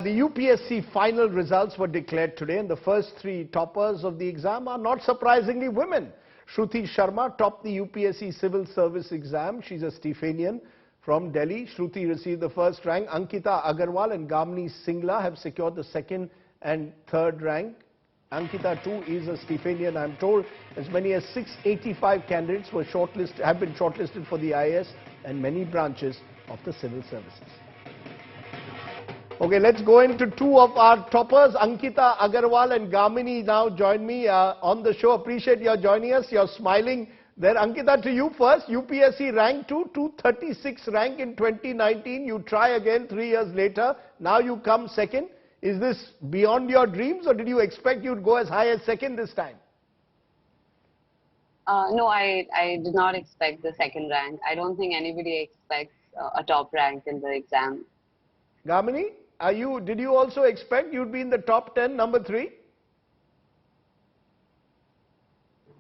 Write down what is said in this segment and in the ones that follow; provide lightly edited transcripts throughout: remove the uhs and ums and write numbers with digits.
The UPSC final results were declared today, and the first three toppers of the exam are not surprisingly women. Shruti Sharma topped the UPSC Civil Service Exam. She's a Stephanian from Delhi. Shruti received the first rank. Ankita Agarwal and Gamini Singla have secured the second and third rank. Ankita too is a Stephanian. I'm told as many as 685 candidates have been shortlisted for the IAS and many branches of the civil services. Okay, let's go into two of our toppers. Ankita Agarwal and Gamini now join me on the show. Appreciate your joining us. You're smiling there. Ankita, to you first. UPSC rank 236 rank in 2019. You try again 3 years later. Now you come second. Is this beyond your dreams, or did you expect you'd go as high as second this time? No, I did not expect the second rank. I don't think anybody expects a top rank in the exam. Gamini? Did you also expect you'd be in the top 10, number 3?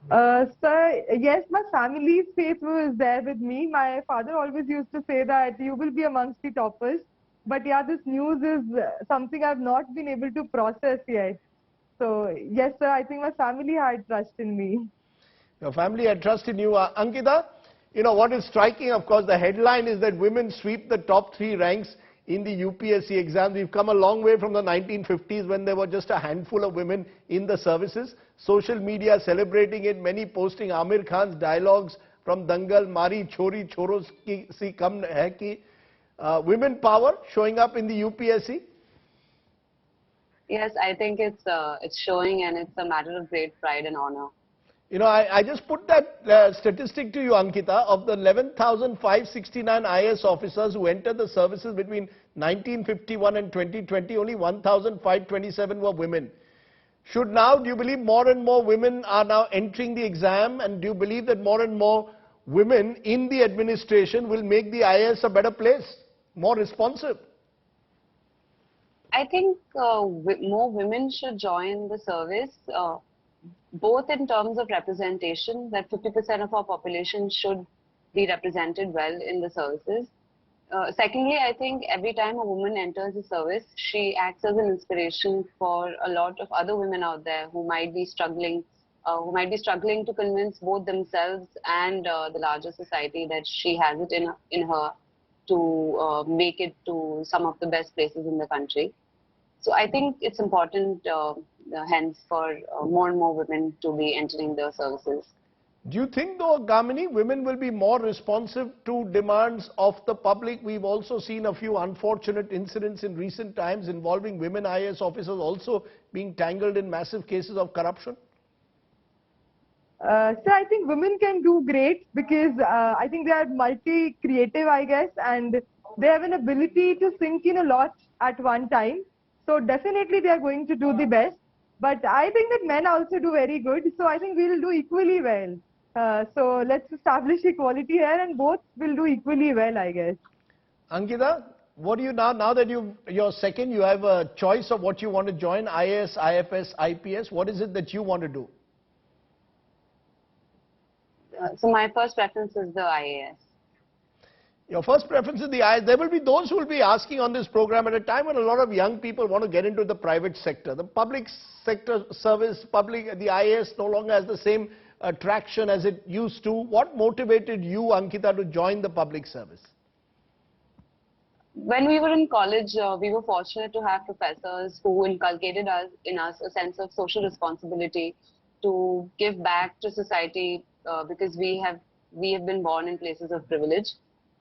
Sir, yes, my family's faith was there with me. My father always used to say that you will be amongst the toppers. But yeah, this news is something I've not been able to process yet. So yes, sir, I think my family had trust in me. Your family had trust in you. Ankita, you know what is striking, of course, the headline is that women sweep the top 3 ranks in the UPSC exams. We've come a long way from the 1950s when there were just a handful of women in the services. Social media celebrating it, many posting Amir Khan's dialogues from Dangal, Mari Chori Choros si kam hai ki. Women power showing up in the UPSC? Yes, I think it's showing, and it's a matter of great pride and honor. You know, I just put that statistic to you, Ankita. Of the 11,569 IAS officers who entered the services between 1951 and 2020, only 1,527 were women. Do you believe more and more women are now entering the exam, and do you believe that more and more women in the administration will make the IAS a better place, more responsive? I think more women should join the service. Both in terms of representation, that 50% of our population should be represented well in the services. Secondly, I think every time a woman enters the service, she acts as an inspiration for a lot of other women out there who might be struggling to convince both themselves and the larger society that she has it in her to make it to some of the best places in the country. So I think it's important hence for more and more women to be entering the services. Do you think though, Gamini, women will be more responsive to demands of the public? We've also seen a few unfortunate incidents in recent times involving women IAS officers also being tangled in massive cases of corruption. So I think women can do great because I think they are multi-creative, I guess, and they have an ability to sink in a lot at one time. So definitely they are going to do the best. But I think that men also do very good. So I think we will do equally well. So let's establish equality here, and both will do equally well, I guess. Ankita, what do you now that you're second, you have a choice of what you want to join, IAS, IFS, IPS. What is it that you want to do? So my first preference is the IAS. Your first preference is the IAS. There will be those who will be asking on this program at a time when a lot of young people want to get into the private sector. The public sector service, the IAS no longer has the same attraction as it used to. What motivated you, Ankita, to join the public service? When we were in college, we were fortunate to have professors who inculcated in us a sense of social responsibility to give back to society because we have been born in places of privilege.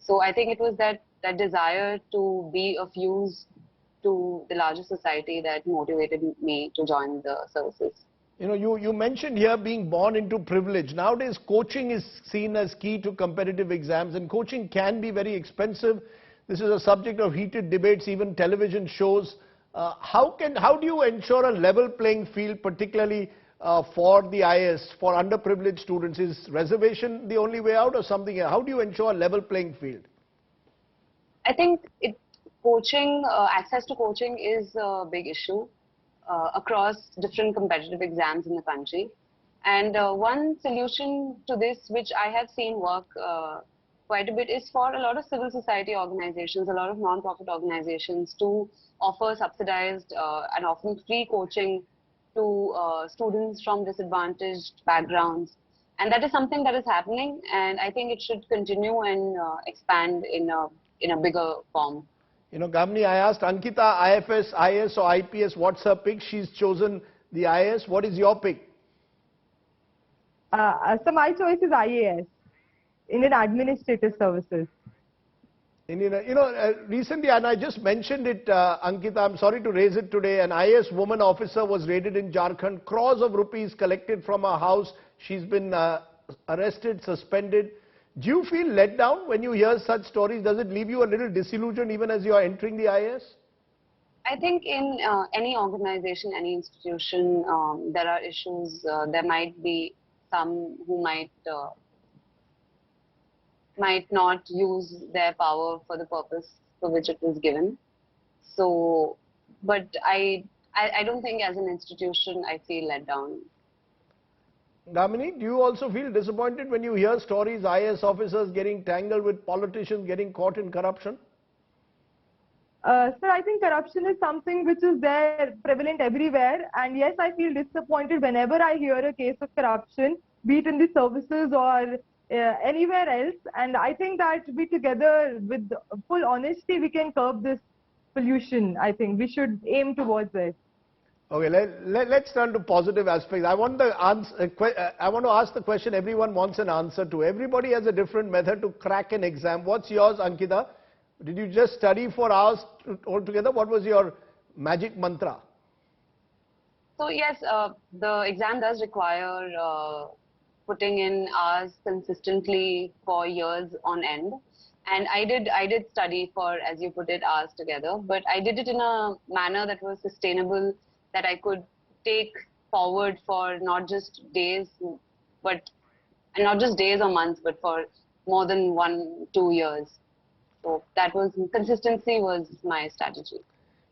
So I think it was that desire to be of use to the larger society that motivated me to join the services. You know, you mentioned here being born into privilege. Nowadays, coaching is seen as key to competitive exams, and coaching can be very expensive. This is a subject of heated debates, even television shows. How do you ensure a level playing field, particularly for the IAS, for underprivileged students? Is reservation the only way out or something else? How do you ensure a level playing field? I think access to coaching is a big issue across different competitive exams in the country. And one solution to this, which I have seen work quite a bit is for a lot of civil society organizations, a lot of non-profit organizations to offer subsidized and often free coaching to students from disadvantaged backgrounds. And that is something that is happening, and I think it should continue and expand in a bigger form. You know, Gamini, I asked Ankita, IFS, IS or IPS, what's her pick? She's chosen the IS. What is your pick? So my choice is IAS, Indian Administrative Services. Recently, and I just mentioned it, Ankita, I'm sorry to raise it today, an IS woman officer was raided in Jharkhand, crores of rupees collected from her house. She's been arrested, suspended. Do you feel let down when you hear such stories? Does it leave you a little disillusioned even as you are entering the IS? I think in any organization, any institution, there are issues. There might be some who might not use their power for the purpose for which it was given. So, but I don't think as an institution I feel let down. Gamini, do you also feel disappointed when you hear stories, IS officers getting tangled with politicians, getting caught in corruption? Sir, I think corruption is something which is there, prevalent everywhere. And yes, I feel disappointed whenever I hear a case of corruption, be it in the services or anywhere else. And I think that we together, with full honesty, we can curb this pollution. I think we should aim towards it. Okay, let's turn to positive aspects. I want to ask the question everyone wants an answer to. Everybody has a different method to crack an exam. What's yours, Ankita? Did you just study for hours altogether? What was your magic mantra? So yes, the exam does require putting in hours consistently for years on end. And I did study for, as you put it, hours together. But I did it in a manner that was sustainable, that I could take forward for not just days, and not just days or months, but for more than 1-2 years. So that was, consistency was my strategy.